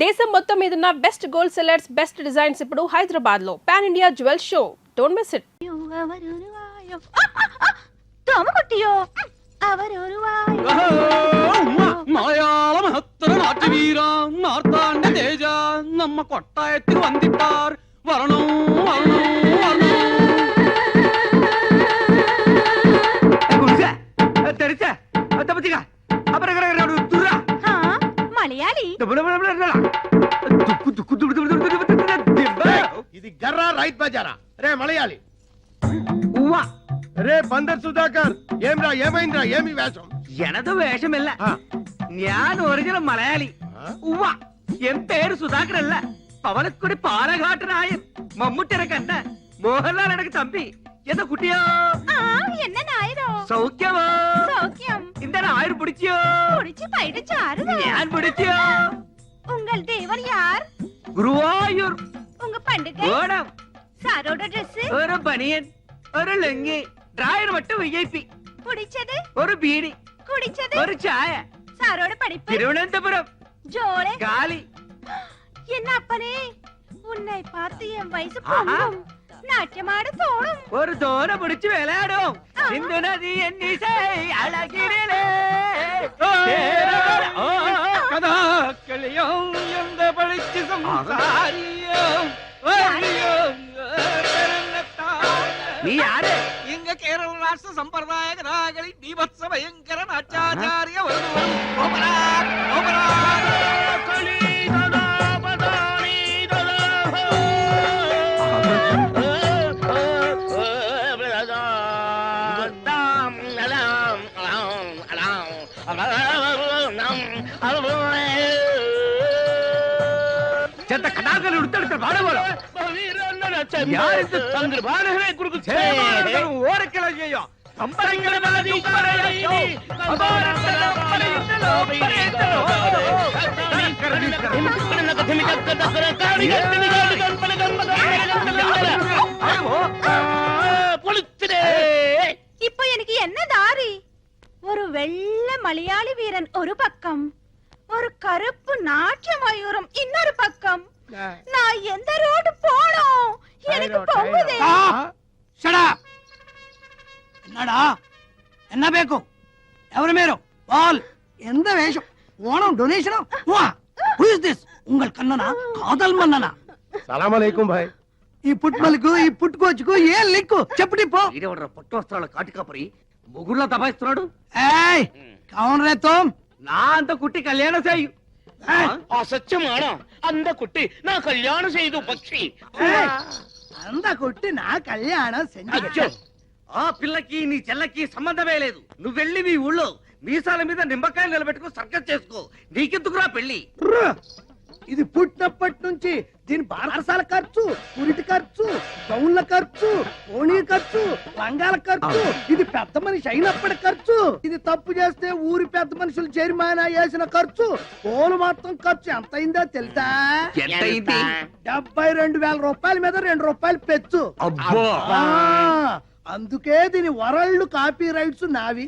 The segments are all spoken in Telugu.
దేశం మొత్తం మీద ఉన్న best gold sellers best designs ఇప్పుడు హైదరాబాద్ లో pan India jewel show. Don't miss it. മലയാള മഹത്തര നാട്യവീര മാർത്താണ്ഡ തേജ നമ്മ കൊട്ടായത്തിൽ വന്നിട്ടാർ വരണോ വരണോ మలయాళీ ఇది గర్రా రైట్ బజారా రే మలయాళి రే బందర్ సుధాకర్ ఏమ్రా ఏమైందిరా ఏమి వేషం എനത് വേഷമല്ല ഞാൻ ഒറിജിനൽ മലയാളി ഉവ്വ എൻ പേര് സുധാകർ അല്ല പവനക്കുടി പാലഘാട്ടനായൻ മമ്മൂട്ടിയുടെ കണ്ട മോഹൻലാൽ എനക്ക് തമ്പി എന്താ കുട്ടിയോ என்ன நாயரோ സൗഖ്യമോ சௌக்கியம் இந்த ஆயிரம் பிடிச்சிയോ புடிச்சு போயிடுச்சு ஆறுதோ ഞാൻ പിടിച്ചിയോ உங்கள் தேவர் யார் ഗുരുവായൂർ உங்க பண்டிகை ഓണം சாரோட Dress ഒരു ബനിയൻ ഒരു ലുങ്കി ഡ്രായർ മട്ടും വിഐപി புடிச்சது ഒരു ബീഡി குடிச்சது ഒരു ചായ சாரோட படிப்பு തിരുവനന്തപുരം ஜோளே കാലി என்ன அப்பனே உன்னை பார்த்து என் வயசு பொங்கும் நாட்டியமாட தோணும் ഒരു തോര പിടിച്ച് വിളയാടും സിന്ധു നദി എന്നീസേ അഴകിരിലേ കഥാക്കളിയും എന്ത് പഠിച്ച് സംസാരിയും നീ ആര് ഇങ്ങ കേരള രാഷ്ട്ര സമ്പ്രദായ കഥാകളിൽ ബീഭത്സ ഭയങ്കര നാട്യാചാര്യ കഥാകൾ എടുത്തെടുത്ത പാടുപോലെ ഓരക്കിള ചെയ്യോ இப்போ எனக்கு என்ன தாரி ஒரு வெள்ளை மலையாளி வீரன் ஒரு பக்கம் ஒரு கருப்பு நாட்டிய மயூரம் இன்னொரு பக்கம் நான் எந்த ரோடு போனோம் எனக்கு போகுதே என்னடா என்ன ಬೇಕು ఎవరు మీరు బాల్ ఎంత వేషం ఓణం డొనేషన్ హూ ఇస్ దిస్ ఉంగల్ కన్ననా కాదల్ మన్ననా సలాం అలైకుం భాయ్ ఈ పుట్మలకు ఈ పుట్టుకోచుకు ఏం లిక్కు చెప్పుటి పో ఈడెవడ్రా పట్టు వస్త్రాల కాటికాపరి ముగ్గురులా దబాయిస్తున్నాడు ఏయ్ కౌన్ రే తుమ్ నా అంత కుట్టి కళ్యాణ చేయు അസത്യമാണ് അന്ത കുട്ടി നാ കല്യാണം ചെയ്തു പക്ഷി అంద కొట్టి నా కళ్యాణం సెంజి అచ్చో ఆ పిల్లకి నీ చెల్లకి సంబంధమే లేదు నువ్వు వెళ్ళి మీ ఊళ్ళో మీసాల మీద నిమ్మకాయలు నిలబెట్టుకో సర్కస్ చేసుకో నీకెందుకురా పెళ్లి ఇది పుట్టినప్పటి నుంచి దీని బారసాల ఖర్చు పురిటి ఖర్చు గౌన్ల ఖర్చు ఓణీ ఖర్చు లంగాల ఖర్చు ఇది పెద్ద మనిషి అయినప్పటి ఖర్చు ఇది తప్పు చేస్తే ఊరి పెద్ద మనుషులు జరిమానా వేసిన ఖర్చు పోలు మొత్తం ఖర్చు ఎంత అయిందో తెలుసా ఎంతైంది 72,000 రూపాయల మీద 2 రూపాయలు పెచ్చు అబ్బో అందుకే దీని వరల్డ్ కాపీ రైట్స్ నావి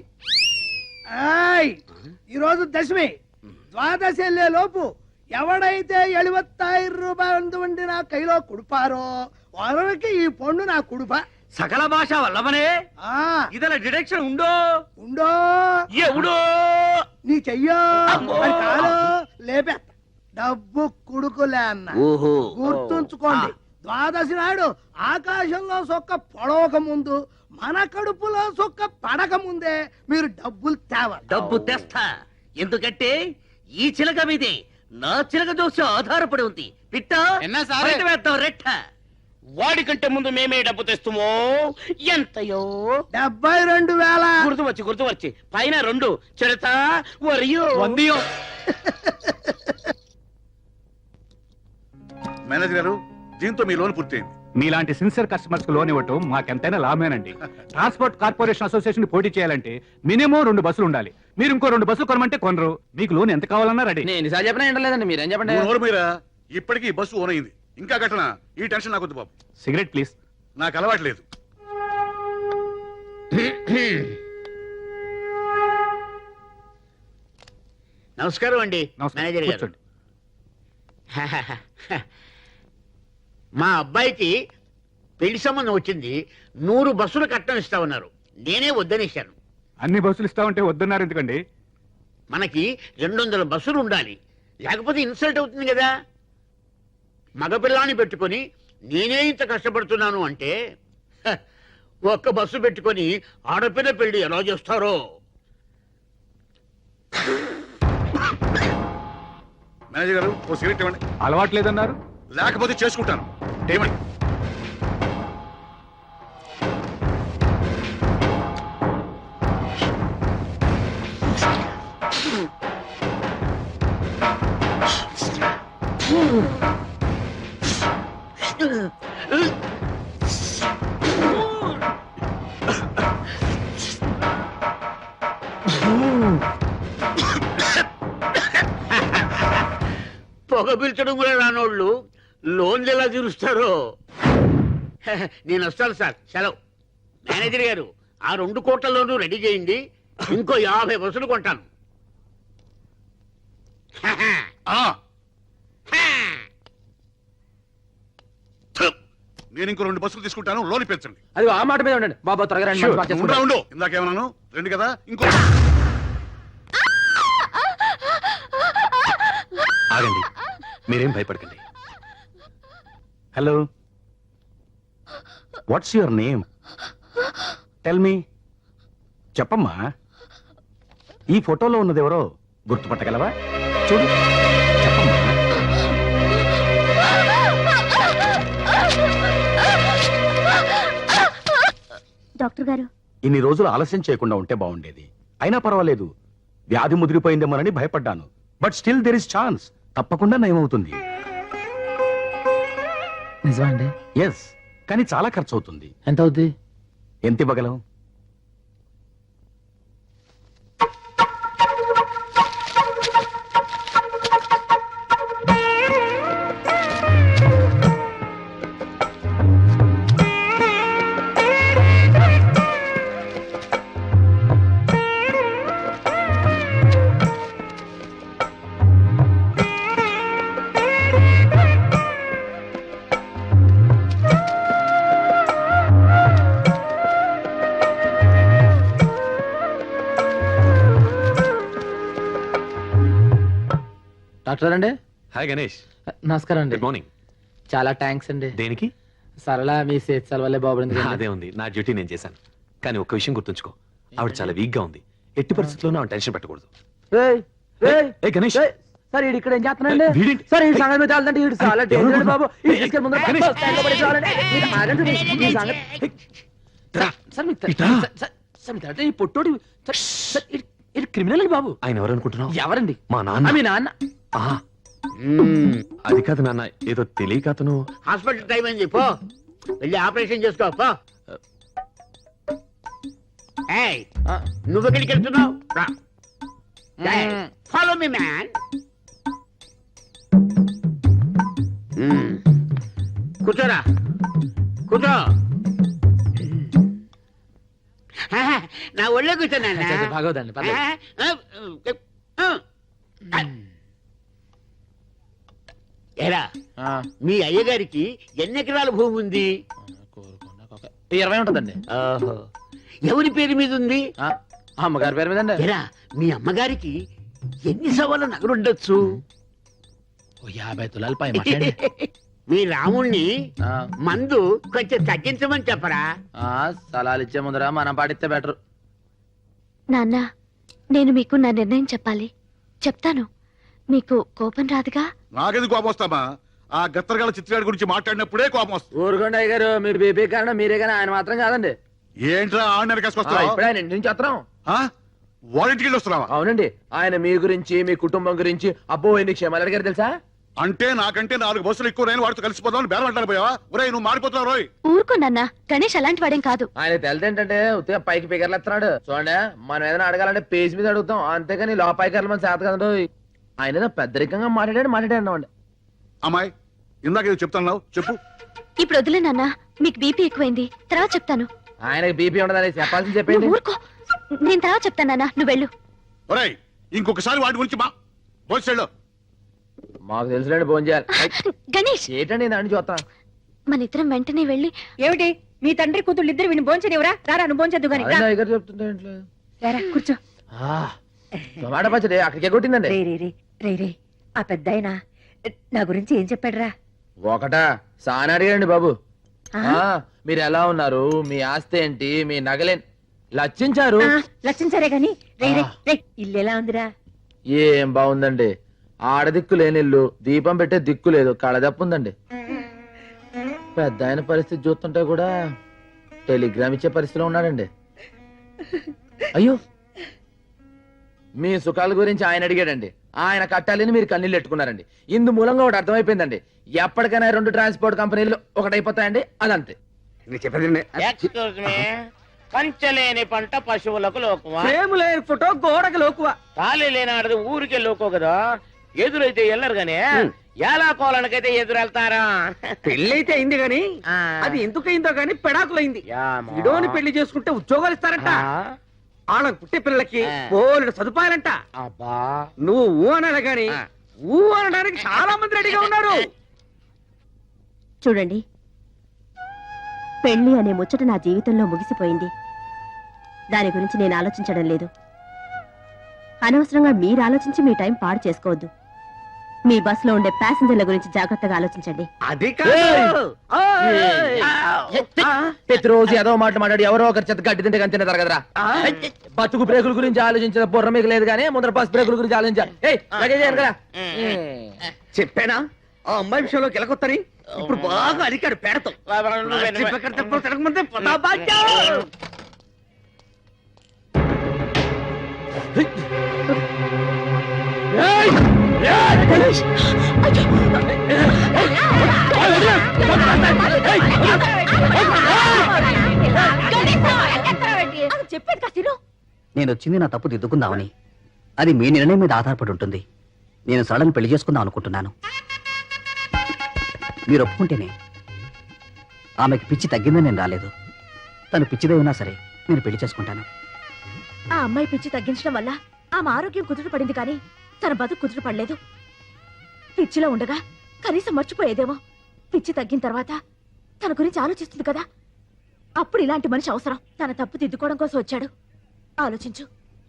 ఈ రోజు దశమి ద్వాదశి వెళ్లే లోపు ఎవడైతే 75 రూపాయలు వండి నా కైలో కుడిపారో వారికి ఈ పండు నా కుడుప సకల భాష వల్లవనే ఇదల డిడక్షన్ ఉండో ఉండో ఎవడో నీ చెయ్యో మరి కాలో లేపే డబ్బు కుడుకులే అన్న గుర్తుంచుకోండి ద్వాదశి నాడు ఆకాశంలో సొక్క పొడవక ముందు మన కడుపులో సొక్క పడక ముందే మీరు డబ్బులు తేవాలి డబ్బు తెస్తా ఎందుకంటే ఈ చిలక మీదే నా చిలక దోష ఆధారపడి ఉంది పిట్ట ఎన్నా సారే? బయట వేద్దాం రెట్ట వాడికంటే ముందు మేమే డబ్బు తెస్తామో ఎంతయో 72,000 గుర్తు వచ్చి పైన 2 చెడతా వరియో వందియో మేనేజర్ గారు దీంతో మీ లోన్ పూర్తయింది. మీలాంటి సిన్సియర్ కస్టమర్స్ కు లోన్ ఇవ్వటం మాకెంతైనా లాభమేనండి. ట్రాన్స్పోర్ట్ కార్పొరేషన్ అసోసియేషన్ పోటీ చేయాలంటే మినిమం 2 బస్సులు ఉండాలి. మీరు ఇంకో 2 బస్సులు కొనమంటే కొనరు. మీకు లోన్ ఎంత కావాలన్నా రెడీ. నేను నిజా చెప్పినా ఏంటలేదండి మీరేం చెప్పండి. నోరు మీరా ఇప్పటికీ ఈ బస్సు ఓన్ అయింది. ఇంకా కట్టన ఈ టెన్షన్ నాకు వద్దు బాబు. Cigarette please. నాకు అలవాటు లేదు. నమస్కారం అండి నమస్కారం. మేనేజర్ గారు. కూర్చోండి. మా అబ్బాయికి పెళ్లి సంబంధం వచ్చింది, 100 బస్సులు కట్టం ఇస్తా ఉన్నారు. నేనే వద్దనేశాను. అన్ని బస్సులు ఇస్తామంటే వద్దన్నారు ఎందుకండి? మనకి 200 బస్సులు ఉండాలి, లేకపోతే ఇన్సల్ట్ అవుతుంది కదా. మగపిల్లాన్ని పెట్టుకొని నేనే ఇంత కష్టపడుతున్నాను అంటే ఒక్క బస్సు పెట్టుకొని ఆడపిల్ల పెళ్లి ఎలా చేస్తారో. మేనేజర్ గారు ఓ సిగరెట్ ఇవ్వండి. అలవాట్లేదన్నారు. లేకపోతే చేసుకుంటాను. ఇవ్వండి. పొగ పీల్చడం కూడా రానోళ్ళు లోన్లు ఎలా తీరుస్తారో. నేను వస్తాను సార్, సెలవు. మేనేజర్ గారు, ఆ 2 కోట్ల లోను రెడీ చేయండి, ఇంకో 50 బస్సులు కొంటాను. ఆ, నేను ఇంకో 2 బస్సులు తీసుకుంటాను, లోన్ ఇప్పించండి. అది ఆ మాట మీద ఉండండి బాబా, త్వరగా రండి, మంచి మాట ఉండు చేసుకుందాం. ఉండు, ఇందాకేమన్నాను? 2 కదా, ఇంకో. ఆగండి, మీరేం భయపడకండి. Hello, what's your name? Tell me. చెప్పమ్మా, ఈ ఫోటోలో ఉన్నది ఎవరో గుర్తుపట్టగలవా? చూడు, చెప్పమ్మా. డాక్టర్ గారు, ఇన్ని రోజులు ఆలస్యం చేయకుండా ఉంటే బాగుండేది. అయినా పర్వాలేదు, వ్యాధి ముదిరిపోయిందేమోనని భయపడ్డాను. But still there is chance. తప్పకుండా నయమవుతుంది. నిజమా అండి? ఎస్, కానీ చాలా ఖర్చు అవుతుంది. ఎంత అవుద్ది? ఎంత ఇవ్వగలవు? డాక్టర్ అండి? హాయ్ గణేష్. నమస్కారం అండి. Good morning. చాలా థ్యాంక్స్ అండి. దేనికి? సరళ మీ సేత్ వల్లే బాబుంది. అదే ఉంది, నా డ్యూటీ నేను చేశాను. కానీ ఒక్క విషయం గుర్తుంచుకో, ఆవిడ చాలా వీక్ గా ఉంది. ఎట్టి పరిస్థితుల్లో ఆవిడ టెన్షన్ పెట్టకూడదు. ఏ గణేష్, సార్ ఈడు ఇక్కడ ఏం చేస్తున్నాండి? వీడేంటి? సార్ ఈ సంగతి మీద వెళ్తుంటే ఈడు చాలా డేంజర్ అండి బాబు. ఈడు తీసుకెళ్ళి ముందర గణేష్. బస్ స్టాండ్ లో పడేసేవాళ్ళండి. మీరు ఆగండి, ఈ సంగతి. సార్ మీకు సార్ మీకు ఈ పొట్టోడు సార్ ఇది క్రిమినల్ అండి బాబు. ఆయన ఎవరనుకుంటున్నావు? ఎవరండి? మా నాన్న. మీ నాన్న. ఆహా, అది కాదు నాన్న, ఏదో తెలియక అతను. హాస్పిటల్ టైం అయింది, పో వెళ్ళి ఆపరేషన్ చేసుకో పో. ఏయ్, నువ్వు ఎక్కడికి వెళ్తున్నావు? Follow me man. కూర్చోరా, కూర్చో. నా ఒళ్ళో కూర్చోనా? బాగోదండి, ఏరా, మీ అయ్యగారికి ఎన్ని ఎకరాల భూమి ఉంది? 20 ఉంటుందండి. ఓహో, ఎవరి పేరు మీద ఉంది? అమ్మగారి పేరు మీద అండి. ఏరా, మీ అమ్మగారికి ఎన్ని సవాళ్ళ నగలుండొచ్చు? 50 తులాలు పై మాట్లాడి. మీ రాముణ్ణి మందు కొంచెం తగ్గించమని చెప్పరా? స్థలాలు ఇచ్చే ముందర మనం పాటిస్తే బెటర్. నాన్న, నేను మీకు నా నిర్ణయం చెప్పాలి. చెప్తాను, మీకు కోపం రాదుగా? నాకెందుకు కోపం వస్తామా? ఆ గత్తరగాల చిత్రాడి గురించి మాట్లాడినప్పుడే కోపం వస్తుంది. ఊరుకోండి అయ్య గారు, మీరు బీపీ కారణం మీరే కానీ ఆయన మాత్రం కాదండి. ఏంట్రా ఆడిన ఇప్పుడు ఆయన ఇంటి నుంచి వస్తున్నాం. వారింటికి వెళ్ళి వస్తున్నావా? అవునండి, ఆయన మీ గురించి మీ కుటుంబం గురించి అబ్బో ఎన్ని క్షేమాలు అడిగారు తెలుసా? అంటే నాకంటే 4 బస్సులు ఎక్కువ రైలు వాడితో కలిసిపోతామని బేరం అంటారు పోయావా? ఒరేయ్, నువ్వు మారిపోతున్నావు రోయ్. ఊరుకోండి గణేష్ అలాంటి వాడేం కాదు. ఆయన తెలిదేంటంటే ఉత్తిగా పైకి పిగర్లు ఎత్తున్నాడు. చూడండి, మనం ఏదైనా అడగాలంటే పేజ్ మీద అడుగుతాం, అంతేగాని లోపాయికర్లు మన చేత కదండు. ఆయన ఏదో పెద్దరికంగా మాట్లాడాడు. అమ్మాయి, ఇందాక ఏదో చెప్తాను, చెప్పు. ఇప్పుడు వదిలే నాన్న, మీకు బీపీ ఎక్కువైంది, తర్వాత చెప్తాను. ఆయనకి బీపీ ఉండదని చెప్పాల్సింది చెప్పండి. ఊరుకో, నేను తర్వాత చెప్తాను నాన్న, నువ్వు వెళ్ళు. ఒరేయ్, ఇంకొకసారి వాటి గురించి మా బోల్సేళ్ళు మాకు తెలుసులేండి ఫోన్ చేయాలి గణేష్ ఏంటండి దాన్ని చూస్తా మన ఇద్దరం వెంటనే వెళ్ళి ఏమిటి మీ తండ్రి కూతుళ్ళు ఇద్దరు విని భోంచనివరా రారా నువ్వు భోంచద్దు గాని రా. దగ్గర చెప్తుంటే రారా, కూర్చో. టమాటా పచ్చడి అక్కడికే కొట్టిందండి రే ఆ పెద్ద నా గురించి ఏం చెప్పాడురా? ఒకటా సాని అడిగారండి బాబు మీరు ఎలా ఉన్నారు, మీ ఆస్తి ఏంటి, మీ నగలే లచ్చించారు. లక్షించారే గాని ఇల్లు ఎలా ఉందిరా? ఏం బాగుందండి, ఆడదిక్కు లేని ఇల్లు, దీపం పెట్టే దిక్కు లేదు, కళదప్పు ఉందండి. పెద్ద ఆయన పరిస్థితి చూస్తుంటే కూడా టెలిగ్రామ్ ఇచ్చే పరిస్థితిలో ఉన్నాడండి. అయ్యో మీ సుఖాల గురించి ఆయన అడిగాడండి, ఆయన కట్టాలని మీరు కన్నీళ్ళు పెట్టుకున్నారండి. ఇందు మూలంగా ఒకటి అర్థమైపోయిందండి, ఎప్పటికైనా 2 ట్రాన్స్పోర్ట్ కంపెనీలు ఒకటైపోతాయండి, అదంతే. పంచలేని పంట పశువులకు లోకువా, ప్రేమ లేని ఫోటో గోడకు లోకువా, తాళి లేని ఆడది ఊరికే లోకో కదా. ఎదురైతే వెళ్ళరు గానీ ఎలా కోలనికైతే ఎదురెళ్తారా? పెళ్ళైతే అయింది గాని అది ఎందుకయిందో గాని పెడాకులైంది. విడోని పెళ్లి చేసుకుంటే ఉద్యోగాలు ఇస్తారంట, వాళ్ళకి పుట్టే పిల్లలకి బోలెడు సదుపాయాలంట. అబ్బా నువ్వు ఊ అనాలి గాని ఊ అనడానికి చాలా మంది రెడీగా ఉన్నారు. చూడండి, పెళ్లి అనే ముచ్చట నా జీవితంలో ముగిసిపోయింది. దాని గురించి నేను ఆలోచించడం లేదు. అనవసరంగా మీరు ఆలోచించి మీ టైం పాడు చేసుకోవద్దు. మీ బస్సులో ఉండే ప్యాసింజర్ల గురించి జాగ్రత్తగా ఆలోచించండి. అది కాదు. ప్రతిరోజు ఏదో మాట మాట్లాడి ఎవరో ఒకరి చెత్త గడ్డి తింటే కానీ తినదారు కదరా. బతుకు బ్రేకుల గురించి ఆలోచించిన బుర్ర మీకు లేదు కానీ ముందర బస్ బ్రేకుల గురించి ఆలోచించాలి కదా. చెప్పానా ఆ అమ్మాయి విషయంలో గెలకొత్తని? ఇప్పుడు బాగా అడిగాడు పేడతో. చెప్పేది కాసిరు. నేను వచ్చింది నా తప్పు దిద్దుకుందామని. అది మీ నిర్ణయం మీద ఆధారపడి ఉంటుంది. నేను సడన్ పెళ్లి చేసుకుందాం అనుకుంటున్నాను. మీరు ఒప్పుకుంటేనే. ఆమెకి పిచ్చి తగ్గిందని నేను రాలేదు. తను పిచ్చిదే ఉన్నా సరే నేను పెళ్లి చేసుకుంటాను. ఆ అమ్మాయి పిచ్చి తగ్గించడం వల్ల ఆమె ఆరోగ్యం కుదుట పడింది కానీ తన బతుకు కుదుట పడలేదు. పిచ్చిలో ఉండగా కనీసం మర్చిపోయేదేమో. పిచ్చి తగ్గిన తర్వాత తన గురించి ఆలోచిస్తుంది కదా, అప్పుడు ఇలాంటి మనిషి అవసరం. తన తప్పు దిద్దుకోవడం కోసం వచ్చాడు. ఆలోచించు.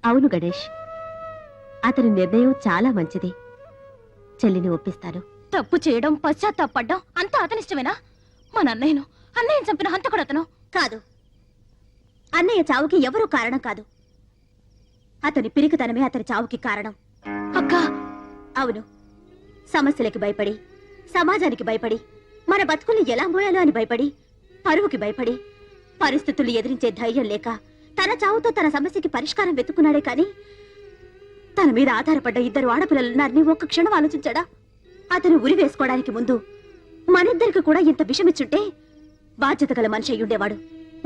అవును గణేష్, అతని నిర్ణయం చాలా మంచిది. చెల్లిని ఒప్పిస్తాను. తప్పు చేయడం, పశ్చాత్తాపడ్డం అంతా అతనిష్టమేనా? మన అన్నయ్యను చంపిన హంతకుడు అతను కాదు. అన్నయ్య చావుకి ఎవరూ కారణం కాదు. అతని పిరికితనమే అతని చావుకి కారణం. అక్కా, అవును. సమస్యలకి భయపడి, సమాజానికి భయపడి, మన బతుకుల్ని ఎలా మోయాలో అని భయపడి, పరువుకి భయపడి, పరిస్థితులు ఎదిరించే ధైర్యం లేక తన చావుతో తన సమస్యకి పరిష్కారం వెతుకున్నాడే కాని తన మీద ఆధారపడ్డ 2 ఆడపిల్లలున్నారని ఒక్క క్షణం ఆలోచించాడా? అతను ఉరి వేసుకోవడానికి ముందు మనిద్దరికి కూడా ఇంత విషమిచ్చుంటే బాధ్యత గల మనిషి అయ్యుండేవాడు.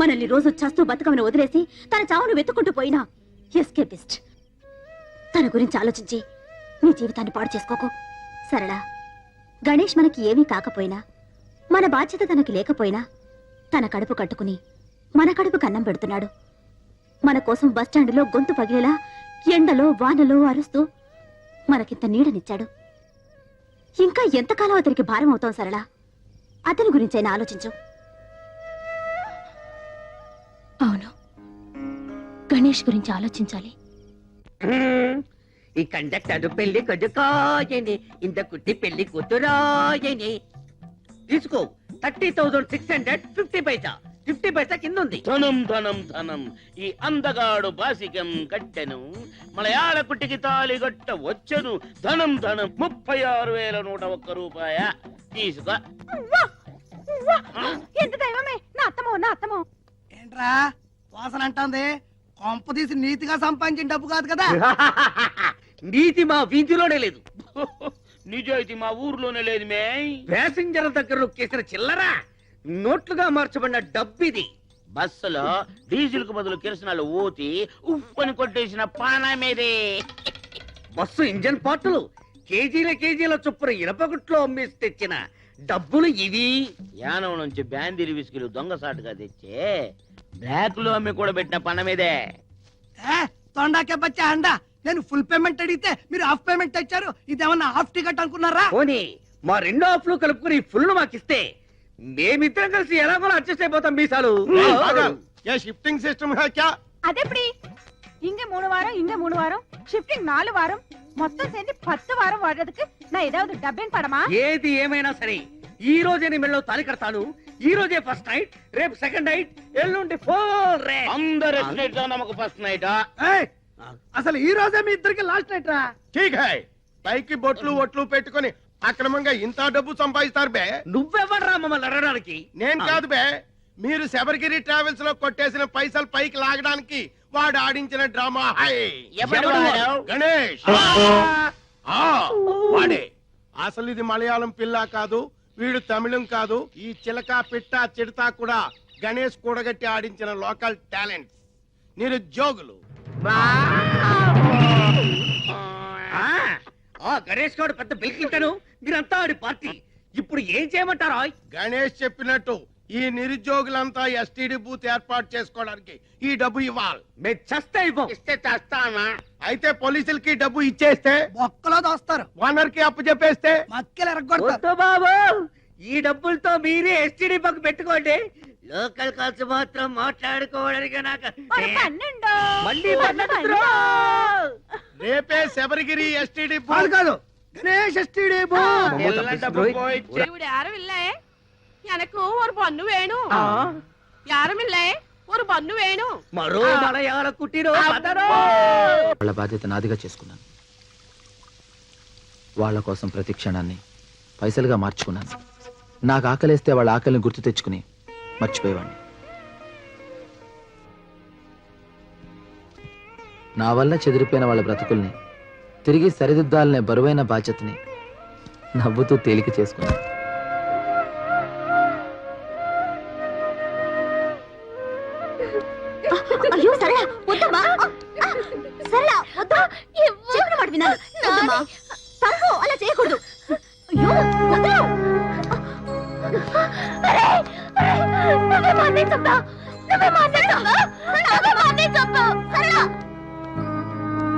మనల్ని రోజు చస్తూ బతుకమని వదిలేసి తన చావును వెతుక్కుంటూ పోయినా ఎస్కేపిస్ట్. తన గురించి ఆలోచించి నీ జీవితాన్ని పాడు చేసుకోకు. సరళా, గణేష్ మనకి ఏమీ కాకపోయినా, మన బాధ్యత తనకి లేకపోయినా తన కడుపు కట్టుకుని మన కడుపు కన్నం పెడుతున్నాడు. మన కోసం బస్టాండులో గొంతు పగిలేలా ఎండలో వానలో అరుస్తూ మనకింత నీడనిచ్చాడు. ఇంకా ఎంతకాలం అతనికి భారం అవుతాం సరళా? అతని గురించైనా ఆలోచించు. అవును, గణేష్ గురించి ఆలోచించాలి. ఈ కండక్టర్ పెళ్లి కొడుకోయని, ఇంత కుట్టి పెళ్లి కూతురాయని. తీసుకో 30,650 పైసా. 50 పైసా కింద ఉంది. ధనం ధనం ధనం ఈ అందగాడు బాసికం కట్టెను, మలయాళ కుట్టికి తాళి గట్ట వచ్చెను. ధనం ధనం 36,101 రూపాయ. తీసుకో. ఎంత దైవమే! నా అత్తమో ఏంట్రా వాసన అంటుంది? కొంప తీసి నీతిగా సంపాదించిన డబ్బు కాదు కదా. నీతి మా వీధిలోనే లేదు, నిజాయితీ మా ఊర్లోనే లేదు. మే ప్యాసింజర్ దగ్గర నొక్కేసిన చిల్లర నోట్లుగా మార్చబడిన డబ్బిది. బస్సులో డీజిల్ కు బదులు కిరసనాలు ఊతి ఉప్పని కొట్టేసిన పానమేదే. బస్సు ఇంజన్ పార్టులు కేజీల చొప్పున ఇనపగుట్లో అమ్మేసి తెచ్చిన డబ్బులు ఇవి. యానం నుంచి బ్యాందీలు విసుకులు దొంగసాటుగా తెచ్చే బ్లాక్ లో అమ్మి కూడా పెట్టిన పనమేదే. తొండాకే బచ్చా అండా నేను ఫుల్ పేమెంట్ అడిగితే మీరు హాఫ్ పేమెంట్ ఇచ్చారు. ఇదేమన్నా హాఫ్ టికెట్ అనుకున్నారా? పోనీ మా రెండో హాఫ్లు కలుపుకుని ఫుల్ మాకిస్తే మేమిద్దరం కలిసి ఎలాగో అడ్జస్ట్ అయిపోతాం మీసాలు. ఏ షిఫ్టింగ్ సిస్టమ్ హై క్యా? అదెప్పటి இங்க 3 வாரம் இங்க 3 வாரம் ஷிஃப்டிங் 4 வாரம் மொத்தம் சேர்ந்து 10 வாரம் வாடுறதுக்கு நான் ஏதாவது டப்பிங் படமா? ఏది ఏమైనా సరే ఈ రోజే నీ మెళ్ళలో తాళి కడతాను. ఈ రోజే ఫస్ట్ నైట్, రేపు సెకండ్ నైట్, ఎల్లుండి ఫోర్ రే. అందరు నమ్మకు ఫస్ట్ నైట్ ఏయ్, అసలు ఈ రోజే మీ ఇద్దరికి లాస్ట్ నైట్ రా. ఠీక్ హై. పైకి బొట్లు ఒట్లు పెట్టుకొని అక్రమంగా ఇంత డబ్బు సంపాదిస్తారు బే. నువ్వెవడ్రా మమ్మల్ని అడగడానికి? నేను కాదు బే, మీరు శబరిగిరి ట్రావెల్స్ లో కొట్టేసిన పైసలు పైకి లాగడానికి వాడు ఆడించిన డ్రామా. హై ఎవడు వాడు? గణేష్. ఆ, వాడే. అసలు ఇది మలయాళం పిల్ల కాదు, వీడు తమిళం కాదు. ఈ చిలక పిట్ట చిడతా కూడా గణేష్ కూడగట్టి ఆడించిన లోకల్ టాలెంట్స్, నిరుద్యోగులు. ఆ గణేష్ గౌడ్ పెద్ద బిల్కింటాను, మీరంతా ఆడి పార్టీ. ఇప్పుడు ఏం చేయమంటారా? గణేష్ చెప్పినట్టు ఈ నిరుద్యోగులంతా ఎస్టీడీ బూత్ ఏర్పాటు చేసుకోవడానికి ఈ డబ్బు ఇవ్వాలి. మేము చస్తే ఇవ్వం. ఇస్తే చేస్తానా? అయితే పోలీసులకి డబ్బు ఇచ్చేస్తే, బొక్కలో దోస్తారు, ఓనర్ కి అప్పు చెప్పేస్తే మక్కలు ఎరగొడతారు. వద్దు బాబు, ఈ డబ్బులతో మీరే ఎస్టీడీ పక్క పెట్టుకోండి. లోకల్ ఖర్చు మాత్రం మాట్లాడుకోవడానికి నాకు ஒரு 12 మళ్ళీ పన్నెండు. రేపే శబరిగిరి ఎస్టీడీ వాళ్ళు బూత్. కాదు, గణేష్ ఎస్టీడీ బూత్. తెల్ల డబ్బు పోయిచ్చే. ഇവിടെ யாரும் இல்ல எனக்கு ஒரு பொண்ணு வேணும். யாரும் இல்ல ஒரு பொண்ணு வேணும். మరో మలయాళ కుట్టిరో పదరో. వాళ్ళ బాధ్యత నాదిగా చేసుకున్నాను. వాళ్ళ కోసం ప్రతి క్షణాన్ని పైసలుగా మార్చుకున్నాను. నాకు ఆకలేస్తే వాళ్ళ ఆకలిని గుర్తు తెచ్చుకుని మర్చిపోయేవాడిని. నా వల్ల చెదిరిపోయిన వాళ్ళ బ్రతుకుల్ని తిరిగి సరిదిద్దాలనే బరువైన బాధ్యతని నవ్వుతూ తేలిక చేసుకున్నాను. అయ్యో సరళ వద్దమ్మా, సరళ వద్దు, చెప్పిన మాట వినాలి. వద్దమ్మా, తప్పు, అలా చేయకూడదు. అయ్యో వద్దు.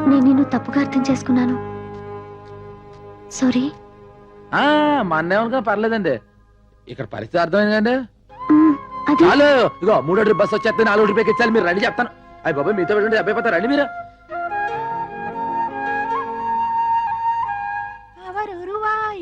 నేను నిన్ను తప్పుగా అర్థం చేసుకున్నాను. సారీ. మా అన్నేమనుగా పర్లేదండి. ఇక్కడ పరిస్థితి అర్థమైంది కండి. అది హలో, ఇగో 3 బస్సు వచ్చేస్తే 4 రూపాయలకి ఇచ్చాలి. మీరు రండి చెప్తాను. అయ్యి బాబాయ్ మీతో పెట్టండి, అబ్బాయి పోతారు రండి మీరు.